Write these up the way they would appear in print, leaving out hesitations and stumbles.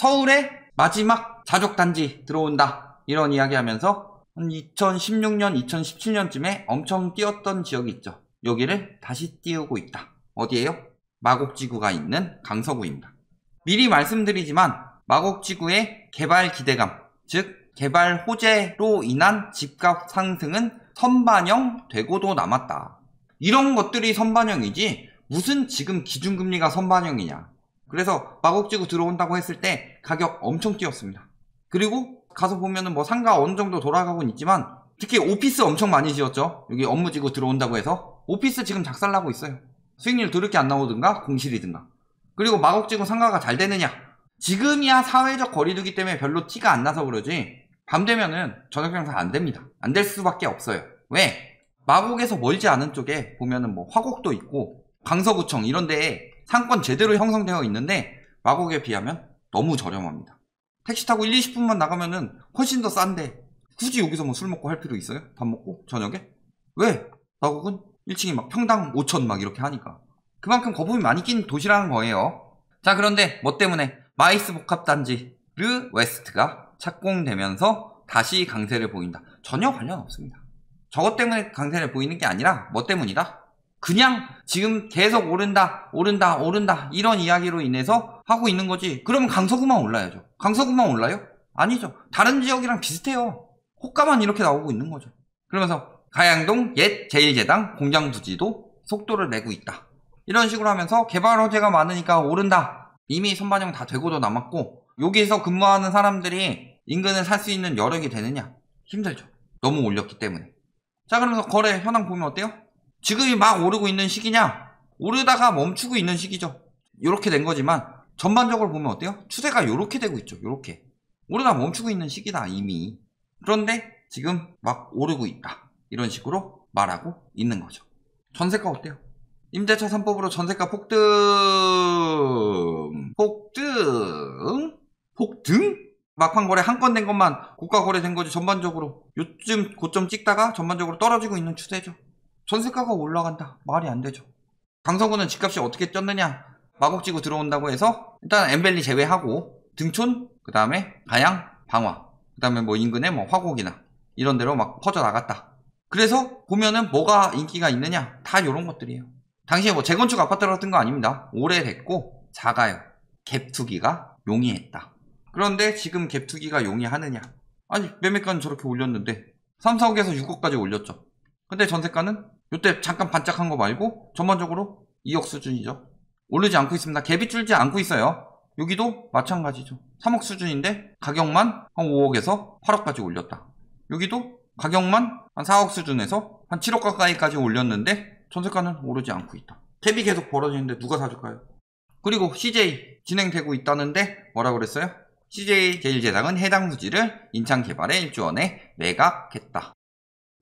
서울에 마지막 자족단지 들어온다 이런 이야기 하면서 2016년 2017년쯤에 엄청 뛰었던 지역이 있죠. 여기를 다시 띄우고 있다. 어디에요? 마곡지구가 있는 강서구입니다. 미리 말씀드리지만 마곡지구의 개발 기대감, 즉 개발 호재로 인한 집값 상승은 선반영 되고도 남았다. 이런 것들이 선반영이지 무슨 지금 기준금리가 선반영이냐. 그래서 마곡지구 들어온다고 했을 때 가격 엄청 뛰었습니다. 그리고 가서 보면은 뭐 상가 어느 정도 돌아가고는 있지만 특히 오피스 엄청 많이 지었죠. 여기 업무지구 들어온다고 해서 오피스 지금 작살나고 있어요. 수익률 더럽게 안 나오든가 공실이든가. 그리고 마곡지구 상가가 잘 되느냐. 지금이야 사회적 거리두기 때문에 별로 티가 안 나서 그러지 밤 되면은 저녁 장사 안 됩니다. 안 될 수밖에 없어요. 왜? 마곡에서 멀지 않은 쪽에 보면은 뭐 화곡도 있고 강서구청 이런 데에 상권 제대로 형성되어 있는데 마곡에 비하면 너무 저렴합니다. 택시 타고 1, 20분만 나가면은 훨씬 더 싼데 굳이 여기서 뭐 술 먹고 할 필요 있어요? 밥 먹고 저녁에? 왜? 마곡은 1층이 막 평당 5천 막 이렇게 하니까 그만큼 거품이 많이 낀 도시라는 거예요. 자, 그런데 뭐 때문에 마이스 복합단지 르 웨스트가 착공되면서 다시 강세를 보인다. 전혀 관련 없습니다. 저것 때문에 강세를 보이는 게 아니라 뭐 때문이다? 그냥 지금 계속 오른다 이런 이야기로 인해서 하고 있는 거지. 그러면 강서구만 올라야죠. 강서구만 올라요? 아니죠. 다른 지역이랑 비슷해요. 호가만 이렇게 나오고 있는 거죠. 그러면서 가양동 옛 제1제당 공장부지도 속도를 내고 있다. 이런 식으로 하면서 개발 호재가 많으니까 오른다. 이미 선반영 다 되고도 남았고 여기서 근무하는 사람들이 인근을 살 수 있는 여력이 되느냐? 힘들죠. 너무 올렸기 때문에. 자, 그러면서 거래 현황 보면 어때요? 지금이 막 오르고 있는 시기냐? 오르다가 멈추고 있는 시기죠. 이렇게 된 거지만 전반적으로 보면 어때요? 추세가 이렇게 되고 있죠. 이렇게 오르다 멈추고 있는 시기다 이미. 그런데 지금 막 오르고 있다. 이런 식으로 말하고 있는 거죠. 전세가 어때요? 임대차 3법으로 전세가 폭등? 막판 거래 한 건 된 것만 고가 거래된 거지. 전반적으로 요즘 고점 찍다가 전반적으로 떨어지고 있는 추세죠. 전세가가 올라간다. 말이 안 되죠. 강서구는 집값이 어떻게 쪘느냐? 마곡지구 들어온다고 해서 일단 엠벨리 제외하고 등촌, 그 다음에 가양, 방화, 그 다음에 뭐 인근에 뭐 화곡이나 이런 데로 막 퍼져나갔다. 그래서 보면은 뭐가 인기가 있느냐? 다 이런 것들이에요. 당시에 뭐 재건축 아파트로 같은 거 아닙니다. 오래됐고 작아요. 갭투기가 용이했다. 그런데 지금 갭투기가 용이하느냐? 아니 매매가는 저렇게 올렸는데 3, 4억에서 6억까지 올렸죠. 근데 전세가는 이때 잠깐 반짝한 거 말고 전반적으로 2억 수준이죠. 오르지 않고 있습니다. 갭이 줄지 않고 있어요. 여기도 마찬가지죠. 3억 수준인데 가격만 한 5억에서 8억까지 올렸다. 여기도 가격만 한 4억 수준에서 한 7억 가까이까지 올렸는데 전세가는 오르지 않고 있다. 갭이 계속 벌어지는데 누가 사줄까요? 그리고 CJ 진행되고 있다는데 뭐라 그랬어요? CJ 제1제당은 해당 부지를 인천개발에 1조 원에 매각했다.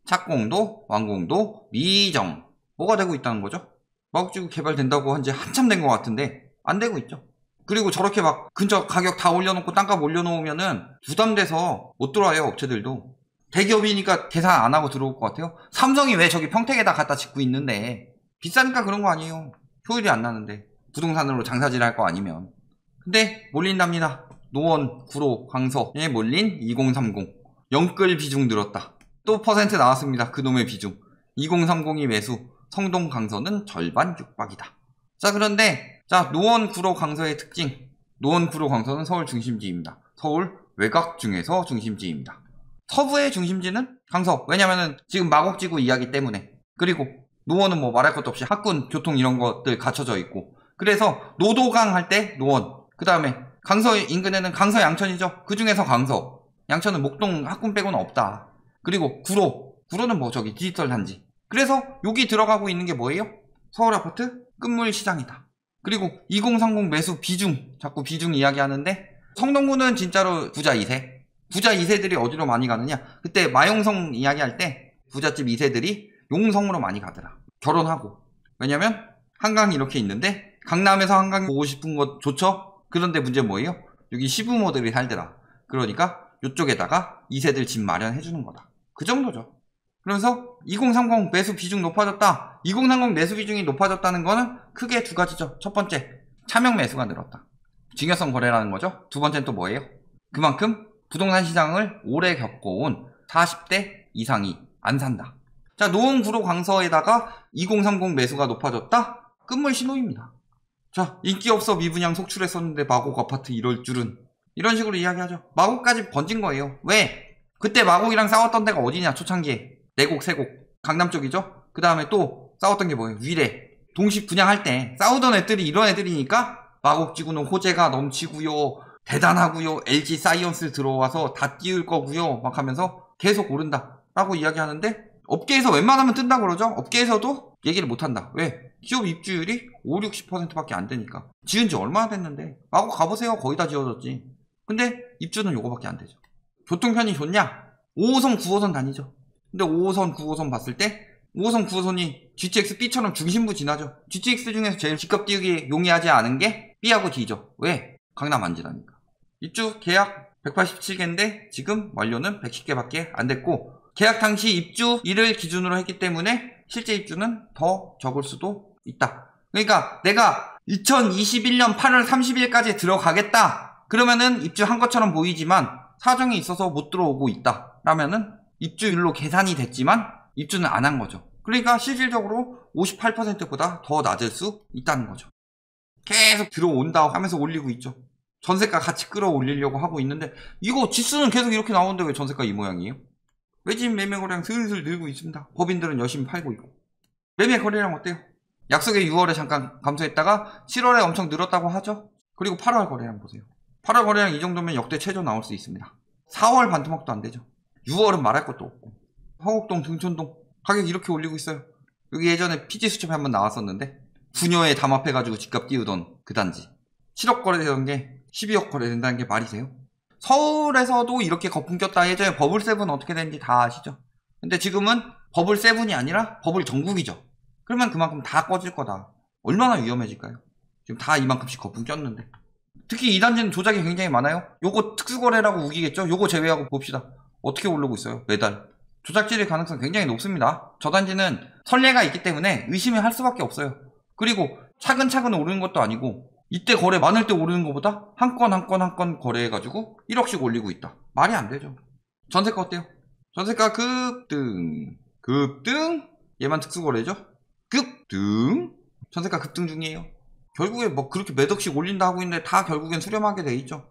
착공도 완공도 미정. 뭐가 되고 있다는 거죠? 마곡지구 개발된다고 한 지 한참 된 것 같은데 안 되고 있죠. 그리고 저렇게 막 근처 가격 다 올려놓고 땅값 올려놓으면은 부담돼서 못 들어와요. 업체들도. 대기업이니까 계산 안 하고 들어올 것 같아요. 삼성이 왜 저기 평택에다 갖다 짓고 있는데 비싸니까 그런 거 아니에요. 효율이 안 나는데 부동산으로 장사질 할 거 아니면. 근데 몰린답니다. 노원, 구로, 강서에 몰린 2030 영끌 비중 늘었다. 또 퍼센트 나왔습니다. 그놈의 비중. 2030이 매수, 성동 강서는 절반 육박이다. 자, 그런데 자 노원, 구로, 강서의 특징. 노원, 구로, 강서는 서울 중심지입니다. 서울 외곽 중에서 중심지입니다. 서부의 중심지는 강서. 왜냐면은 지금 마곡지구 이야기 때문에. 그리고 노원은 뭐 말할 것도 없이 학군, 교통 이런 것들 갖춰져 있고. 그래서 노도강 할 때 노원. 그 다음에 강서 인근에는 강서 양천이죠. 그 중에서 강서. 양천은 목동 학군 빼고는 없다. 그리고 구로는 뭐 저기 디지털 단지. 그래서 여기 들어가고 있는 게 뭐예요? 서울 아파트 끝물 시장이다. 그리고 2030 매수 비중, 자꾸 비중 이야기하는데 성동구는 진짜로 부자 2세. 부자 2세들이 어디로 많이 가느냐? 그때 마용성 이야기할 때 부잣집 2세들이 용성으로 많이 가더라. 결혼하고. 왜냐면 한강이 이렇게 있는데 강남에서 한강 보고 싶은 거 좋죠? 그런데 문제 뭐예요? 여기 시부모들이 살더라. 그러니까 이쪽에다가 2세들 집 마련해 주는 거다. 그 정도죠. 그래서 2030 매수 비중 높아졌다. 2030 매수 비중이 높아졌다는 거는 크게 두 가지죠. 첫 번째, 차명 매수가 늘었다. 증여성 거래라는 거죠. 두 번째는 또 뭐예요? 그만큼 부동산 시장을 오래 겪어온 40대 이상이 안 산다. 자, 노원 구로 강서에다가 2030 매수가 높아졌다? 끝물 신호입니다. 자, 인기 없어 미분양 속출했었는데 마곡 아파트 이럴 줄은. 이런 식으로 이야기하죠. 마곡까지 번진 거예요. 왜? 그때 마곡이랑 싸웠던 데가 어디냐, 초창기에. 내곡, 세곡. 강남 쪽이죠? 그 다음에 또 싸웠던 게 뭐예요? 위례. 동식 분양할 때 싸우던 애들이 이런 애들이니까 마곡지구는 호재가 넘치고요. 대단하고요. LG 사이언스 들어와서 다 띄울 거고요. 막 하면서 계속 오른다 라고 이야기하는데 업계에서 웬만하면 뜬다 그러죠. 업계에서도 얘기를 못한다. 왜? 기업 입주율이 5, 60%밖에 안 되니까. 지은 지 얼마나 됐는데. 마곡 가보세요. 거의 다 지어졌지. 근데 입주는 요거밖에 안 되죠. 교통편이 좋냐? 5호선 9호선 다니죠. 근데 5호선 9호선 봤을 때 5호선 9호선이 GTX B처럼 중심부 지나죠. GTX 중에서 제일 집값 띄우기 용이하지 않은 게 B하고 D죠. 왜? 강남 안 지나니까. 입주 계약 187개인데 지금 완료는 110개밖에 안 됐고 계약 당시 입주일을 기준으로 했기 때문에 실제 입주는 더 적을 수도 있다. 그러니까 내가 2021년 8월 30일까지 들어가겠다. 그러면은 입주한 것처럼 보이지만 사정이 있어서 못 들어오고 있다. 라면은 입주일로 계산이 됐지만 입주는 안 한 거죠. 그러니까 실질적으로 58%보다 더 낮을 수 있다는 거죠. 계속 들어온다 하면서 올리고 있죠. 전세가 같이 끌어올리려고 하고 있는데 이거 지수는 계속 이렇게 나오는데 왜 전세가 이 모양이에요? 외진 매매 거래량 슬슬 늘고 있습니다. 법인들은 열심히 팔고 있고. 매매 거래량 어때요? 약속에 6월에 잠깐 감소했다가 7월에 엄청 늘었다고 하죠. 그리고 8월 거래량 보세요. 8월 거래량 이 정도면 역대 최저 나올 수 있습니다. 4월 반토막도 안 되죠. 6월은 말할 것도 없고. 화곡동, 등촌동 가격 이렇게 올리고 있어요. 여기 예전에 피지수첩에 한번 나왔었는데 분여에 담합해가지고 집값 띄우던 그 단지 7억 거래되던 게 12억 거래된다는 게 말이 돼요? 서울에서도 이렇게 거품 꼈다. 예전에 버블7은 어떻게 됐는지 다 아시죠? 근데 지금은 버블7이 아니라 버블 전국이죠. 그러면 그만큼 다 꺼질 거다. 얼마나 위험해질까요? 지금 다 이만큼씩 거품 꼈는데. 특히 이 단지는 조작이 굉장히 많아요. 요거 특수거래라고 우기겠죠? 요거 제외하고 봅시다. 어떻게 오르고 있어요? 매달. 조작질일 가능성 굉장히 높습니다. 저 단지는 선례가 있기 때문에 의심을 할 수밖에 없어요. 그리고 차근차근 오르는 것도 아니고 이때 거래 많을 때 오르는 것보다 한 건 한 건 거래해가지고 1억씩 올리고 있다. 말이 안 되죠. 전세가 어때요? 전세가 급등. 얘만 특수거래죠? 급등. 전세가 급등 중이에요. 결국에 뭐 그렇게 몇 억씩 올린다 하고 있는데 다 결국엔 수렴하게 돼 있죠.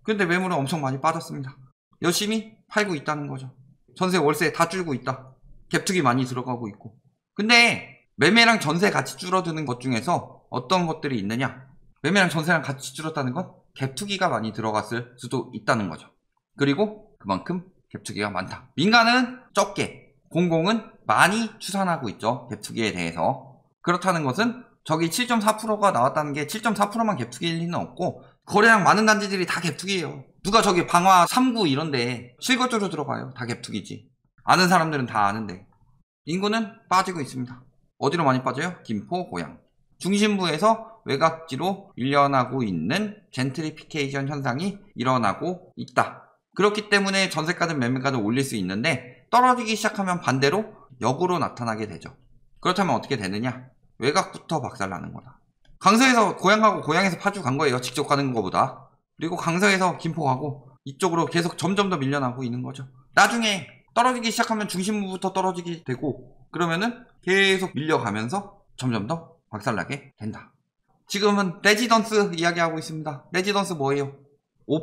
근데 매물은 엄청 많이 빠졌습니다. 열심히 팔고 있다는 거죠. 전세 월세 다 줄고 있다. 갭투기 많이 들어가고 있고. 근데 매매랑 전세 같이 줄어드는 것 중에서 어떤 것들이 있느냐? 매매랑 전세랑 같이 줄었다는 건 갭투기가 많이 들어갔을 수도 있다는 거죠. 그리고 그만큼 갭투기가 많다. 민간은 적게, 공공은 많이 추산하고 있죠. 갭투기에 대해서. 그렇다는 것은 저기 7.4%가 나왔다는 게 7.4%만 갭투기일 리는 없고 거래량 많은 단지들이 다 갭투기예요. 누가 저기 방화 3구 이런데 실거주로 들어가요. 다 갭투기지. 아는 사람들은 다 아는데. 인구는 빠지고 있습니다. 어디로 많이 빠져요? 김포, 고양. 중심부에서 외곽지로 밀려나고 있는 젠트리피케이션 현상이 일어나고 있다. 그렇기 때문에 전세가든 매매가든 올릴 수 있는데 떨어지기 시작하면 반대로 역으로 나타나게 되죠. 그렇다면 어떻게 되느냐? 외곽부터 박살나는 거다. 강서에서 고양 가고 고양에서 파주 간 거예요. 직접 가는 것보다. 그리고 강서에서 김포 가고 이쪽으로 계속 점점 더 밀려나고 있는 거죠. 나중에 떨어지기 시작하면 중심부부터 떨어지게 되고 그러면은 계속 밀려가면서 점점 더 박살나게 된다. 지금은 레지던스 이야기하고 있습니다. 레지던스 뭐예요?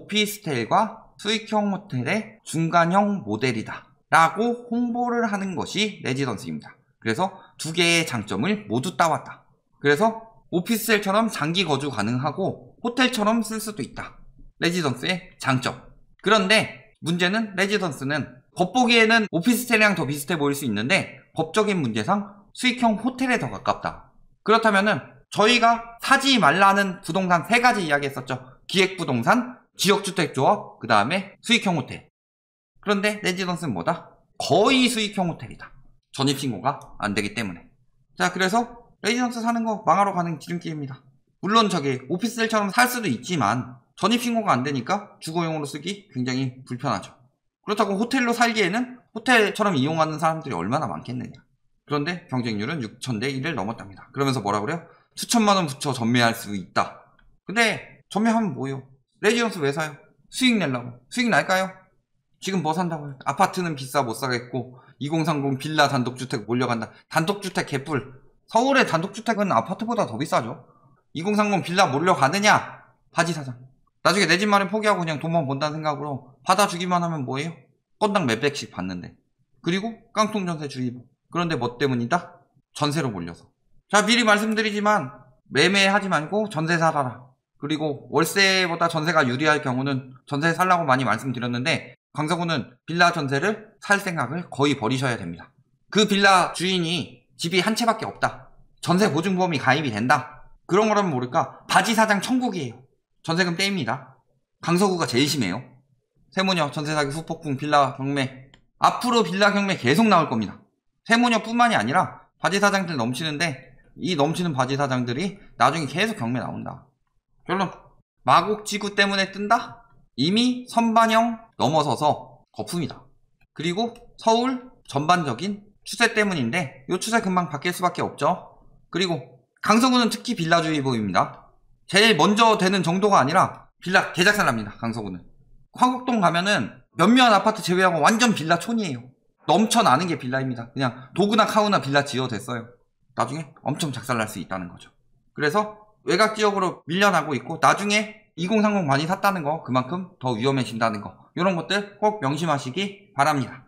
오피스텔과 수익형 호텔의 중간형 모델이다 라고 홍보를 하는 것이 레지던스입니다. 그래서 두 개의 장점을 모두 따왔다. 그래서 오피스텔처럼 장기 거주 가능하고 호텔처럼 쓸 수도 있다. 레지던스의 장점. 그런데 문제는 레지던스는 겉보기에는 오피스텔이랑 더 비슷해 보일 수 있는데 법적인 문제상 수익형 호텔에 더 가깝다. 그렇다면은 저희가 사지 말라는 부동산 세 가지 이야기했었죠. 기획부동산, 지역주택조합, 그 다음에 수익형 호텔. 그런데 레지던스는 뭐다? 거의 수익형 호텔이다. 전입신고가 안 되기 때문에. 자, 그래서 레지던스 사는 거 망하러 가는 지름길입니다. 물론 저게 오피스텔처럼 살 수도 있지만 전입신고가 안 되니까 주거용으로 쓰기 굉장히 불편하죠. 그렇다고 호텔로 살기에는 호텔처럼 이용하는 사람들이 얼마나 많겠느냐. 그런데 경쟁률은 6,000대 1을 넘었답니다. 그러면서 뭐라 그래요? 수천만 원 붙여 전매할 수 있다. 근데 전매하면 뭐예요? 레지던스 왜 사요? 수익 내려고. 수익 날까요? 지금 뭐 산다고요? 아파트는 비싸 못 사겠고 2030 빌라 단독주택 몰려간다. 단독주택 개뿔. 서울의 단독주택은 아파트보다 더 비싸죠. 2030 빌라 몰려가느냐? 바지 사장. 나중에 내 집 마련 포기하고 그냥 돈만 번다는 생각으로 받아주기만 하면 뭐예요? 건당 몇백씩 받는데. 그리고 깡통 전세 주의보. 그런데 뭐 때문이다? 전세로 몰려서. 자, 미리 말씀드리지만 매매하지 말고 전세 살아라. 그리고 월세보다 전세가 유리할 경우는 전세 살라고 많이 말씀드렸는데 강서구는 빌라 전세를 살 생각을 거의 버리셔야 됩니다. 그 빌라 주인이 집이 한 채밖에 없다. 전세 보증보험이 가입이 된다. 그런 거라면 모를까? 바지 사장 천국이에요. 전세금 떼입니다. 강서구가 제일 심해요. 세무녀, 전세 사기, 후폭풍, 빌라 경매. 앞으로 빌라 경매 계속 나올 겁니다. 세무녀뿐만이 아니라 바지 사장들 넘치는데 이 넘치는 바지 사장들이 나중에 계속 경매 나온다. 결론, 마곡지구 때문에 뜬다? 이미 선반영 넘어서서 거품이다. 그리고 서울 전반적인 추세 때문인데 이 추세 금방 바뀔 수밖에 없죠. 그리고 강서구는 특히 빌라주의보입니다. 제일 먼저 되는 정도가 아니라 빌라 개작살납니다. 강서구는. 화곡동 가면은 몇몇 아파트 제외하고 완전 빌라촌이에요. 넘쳐나는 게 빌라입니다. 그냥 도구나 카우나 빌라 지어댔어요. 나중에 엄청 작살날 수 있다는 거죠. 그래서 외곽 지역으로 밀려나고 있고 나중에 2030 많이 샀다는 거 그만큼 더 위험해진다는 거 이런 것들 꼭 명심하시기 바랍니다.